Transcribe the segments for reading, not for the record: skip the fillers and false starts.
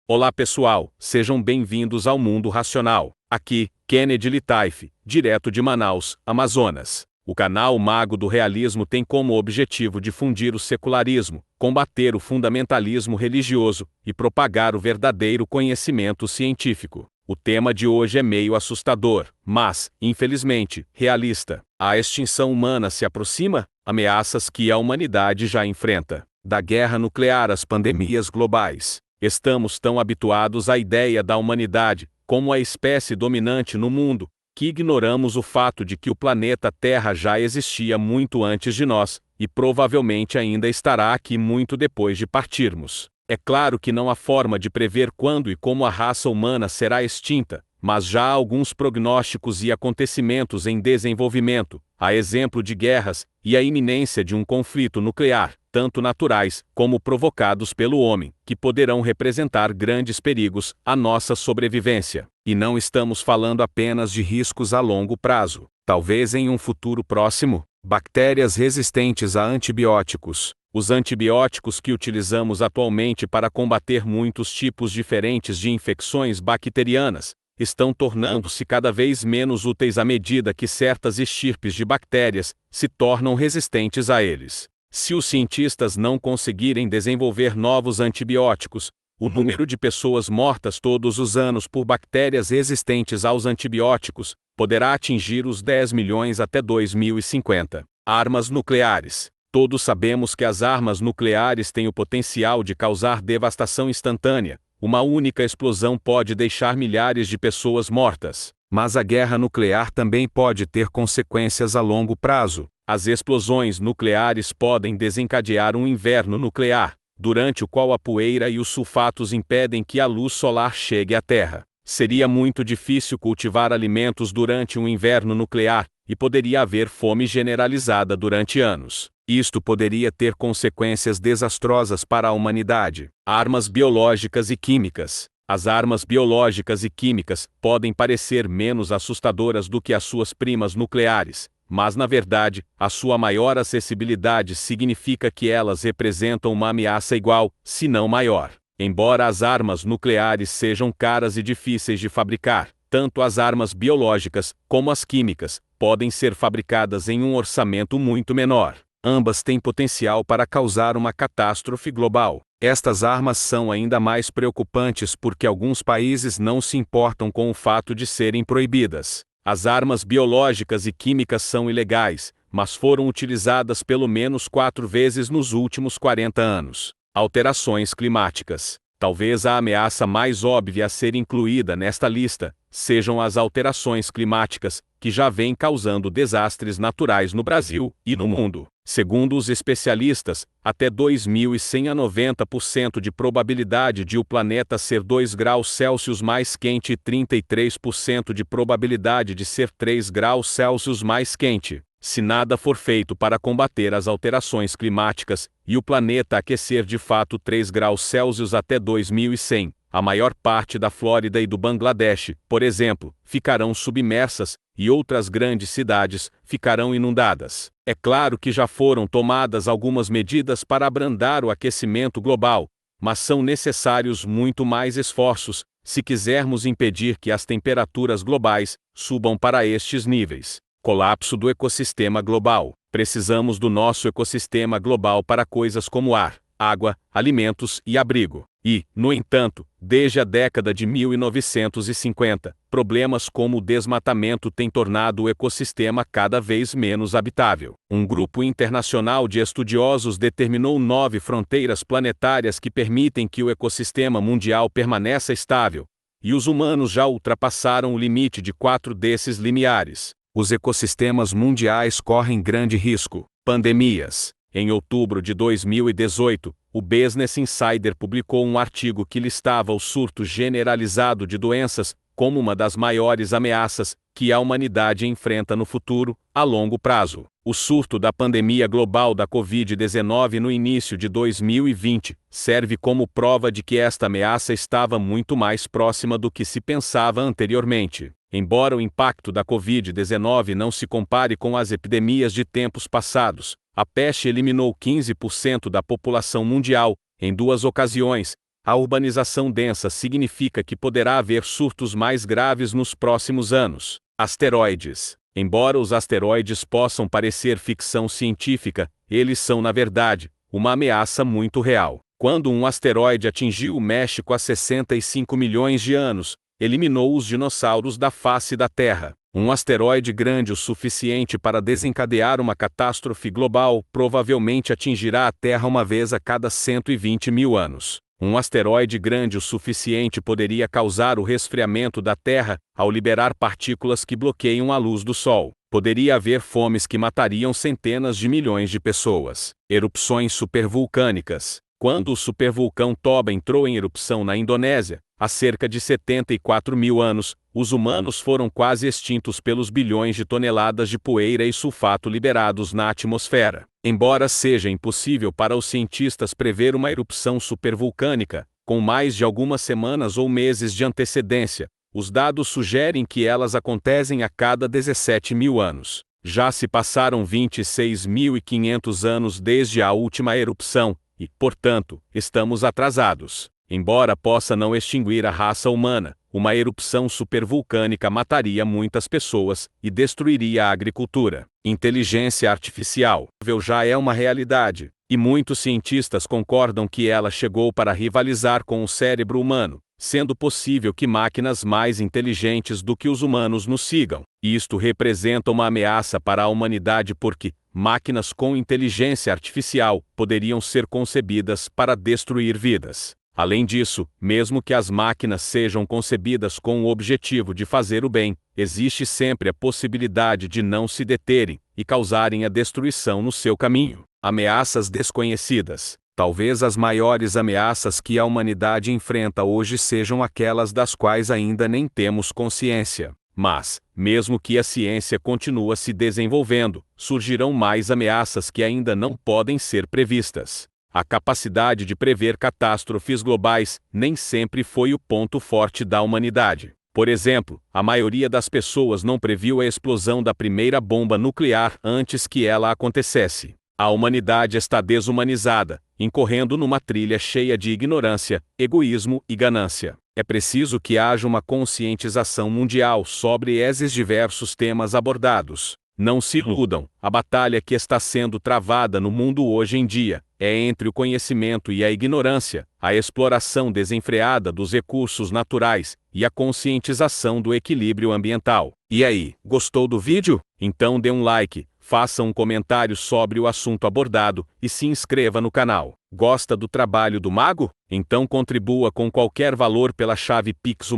Olá pessoal, sejam bem-vindos ao Mundo Racional. Aqui, Kennedy Litaif, direto de Manaus, Amazonas. O canal Mago do Realismo tem como objetivo difundir o secularismo, combater o fundamentalismo religioso e propagar o verdadeiro conhecimento científico. O tema de hoje é meio assustador, mas, infelizmente, realista. A extinção humana se aproxima? Ameaças que a humanidade já enfrenta. Da guerra nuclear às pandemias globais. Estamos tão habituados à ideia da humanidade como a espécie dominante no mundo, que ignoramos o fato de que o planeta Terra já existia muito antes de nós, e provavelmente ainda estará aqui muito depois de partirmos. É claro que não há forma de prever quando e como a raça humana será extinta, mas já há alguns prognósticos e acontecimentos em desenvolvimento, a exemplo de guerras e a iminência de um conflito nuclear, tanto naturais como provocados pelo homem, que poderão representar grandes perigos à nossa sobrevivência. E não estamos falando apenas de riscos a longo prazo. Talvez em um futuro próximo, bactérias resistentes a antibióticos. Os antibióticos que utilizamos atualmente para combater muitos tipos diferentes de infecções bacterianas estão tornando-se cada vez menos úteis à medida que certas estirpes de bactérias se tornam resistentes a eles. Se os cientistas não conseguirem desenvolver novos antibióticos, o número de pessoas mortas todos os anos por bactérias resistentes aos antibióticos poderá atingir os 10 milhões até 2050. Armas nucleares. Todos sabemos que as armas nucleares têm o potencial de causar devastação instantânea. Uma única explosão pode deixar milhares de pessoas mortas. Mas a guerra nuclear também pode ter consequências a longo prazo. As explosões nucleares podem desencadear um inverno nuclear, durante o qual a poeira e os sulfatos impedem que a luz solar chegue à Terra. Seria muito difícil cultivar alimentos durante um inverno nuclear, e poderia haver fome generalizada durante anos. Isto poderia ter consequências desastrosas para a humanidade. Armas biológicas e químicas. As armas biológicas e químicas podem parecer menos assustadoras do que as suas primas nucleares, mas na verdade, a sua maior acessibilidade significa que elas representam uma ameaça igual, se não maior. Embora as armas nucleares sejam caras e difíceis de fabricar, tanto as armas biológicas como as químicas podem ser fabricadas em um orçamento muito menor. Ambas têm potencial para causar uma catástrofe global. Estas armas são ainda mais preocupantes porque alguns países não se importam com o fato de serem proibidas. As armas biológicas e químicas são ilegais, mas foram utilizadas pelo menos 4 vezes nos últimos 40 anos. Alterações climáticas. Talvez a ameaça mais óbvia a ser incluída nesta lista sejam as alterações climáticas, que já vêm causando desastres naturais no Brasil e no mundo. Segundo os especialistas, até 2100 a 90% de probabilidade de o planeta ser 2 graus Celsius mais quente e 33% de probabilidade de ser 3 graus Celsius mais quente. Se nada for feito para combater as alterações climáticas, e o planeta aquecer de fato 3 graus Celsius até 2100, a maior parte da Flórida e do Bangladesh, por exemplo, ficarão submersas, e outras grandes cidades ficarão inundadas. É claro que já foram tomadas algumas medidas para abrandar o aquecimento global, mas são necessários muito mais esforços, se quisermos impedir que as temperaturas globais subam para estes níveis. Colapso do ecossistema global. Precisamos do nosso ecossistema global para coisas como ar, água, alimentos e abrigo. E, no entanto, desde a década de 1950, problemas como o desmatamento têm tornado o ecossistema cada vez menos habitável. Um grupo internacional de estudiosos determinou 9 fronteiras planetárias que permitem que o ecossistema mundial permaneça estável, e os humanos já ultrapassaram o limite de 4 desses limiares. Os ecossistemas mundiais correm grande risco. Pandemias. Em outubro de 2018, o Business Insider publicou um artigo que listava o surto generalizado de doenças como uma das maiores ameaças que a humanidade enfrenta no futuro, a longo prazo. O surto da pandemia global da Covid-19 no início de 2020 serve como prova de que esta ameaça estava muito mais próxima do que se pensava anteriormente. Embora o impacto da Covid-19 não se compare com as epidemias de tempos passados, a peste eliminou 15% da população mundial, em 2 ocasiões, A urbanização densa significa que poderá haver surtos mais graves nos próximos anos. Asteroides. Embora os asteroides possam parecer ficção científica, eles são, na verdade, uma ameaça muito real. Quando um asteroide atingiu o México há 65 milhões de anos, eliminou os dinossauros da face da Terra. Um asteroide grande o suficiente para desencadear uma catástrofe global provavelmente atingirá a Terra uma vez a cada 120 mil anos. Um asteroide grande o suficiente poderia causar o resfriamento da Terra ao liberar partículas que bloqueiam a luz do Sol. Poderia haver fomes que matariam centenas de milhões de pessoas. Erupções supervulcânicas. Quando o supervulcão Toba entrou em erupção na Indonésia, há cerca de 74 mil anos, os humanos foram quase extintos pelos bilhões de toneladas de poeira e sulfato liberados na atmosfera. Embora seja impossível para os cientistas prever uma erupção supervulcânica, com mais de algumas semanas ou meses de antecedência, os dados sugerem que elas acontecem a cada 17 mil anos. Já se passaram 26.500 anos desde a última erupção, e, portanto, estamos atrasados. Embora possa não extinguir a raça humana, uma erupção supervulcânica mataria muitas pessoas e destruiria a agricultura. Inteligência artificial já é uma realidade, e muitos cientistas concordam que ela chegou para rivalizar com o cérebro humano, sendo possível que máquinas mais inteligentes do que os humanos nos sigam. Isto representa uma ameaça para a humanidade porque máquinas com inteligência artificial poderiam ser concebidas para destruir vidas. Além disso, mesmo que as máquinas sejam concebidas com o objetivo de fazer o bem, existe sempre a possibilidade de não se deterem e causarem a destruição no seu caminho. Ameaças desconhecidas. Talvez as maiores ameaças que a humanidade enfrenta hoje sejam aquelas das quais ainda nem temos consciência. Mas, mesmo que a ciência continue se desenvolvendo, surgirão mais ameaças que ainda não podem ser previstas. A capacidade de prever catástrofes globais nem sempre foi o ponto forte da humanidade. Por exemplo, a maioria das pessoas não previu a explosão da primeira bomba nuclear antes que ela acontecesse. A humanidade está desumanizada, incorrendo numa trilha cheia de ignorância, egoísmo e ganância. É preciso que haja uma conscientização mundial sobre esses diversos temas abordados. Não se iludam, a batalha que está sendo travada no mundo hoje em dia é entre o conhecimento e a ignorância, a exploração desenfreada dos recursos naturais e a conscientização do equilíbrio ambiental. E aí, gostou do vídeo? Então dê um like, faça um comentário sobre o assunto abordado e se inscreva no canal. Gosta do trabalho do Mago? Então contribua com qualquer valor pela chave Pix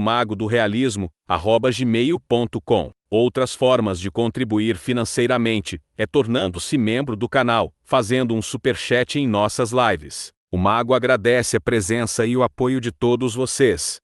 @gmail.com. Outras formas de contribuir financeiramente é tornando-se membro do canal, fazendo um superchat em nossas lives. O Mago agradece a presença e o apoio de todos vocês.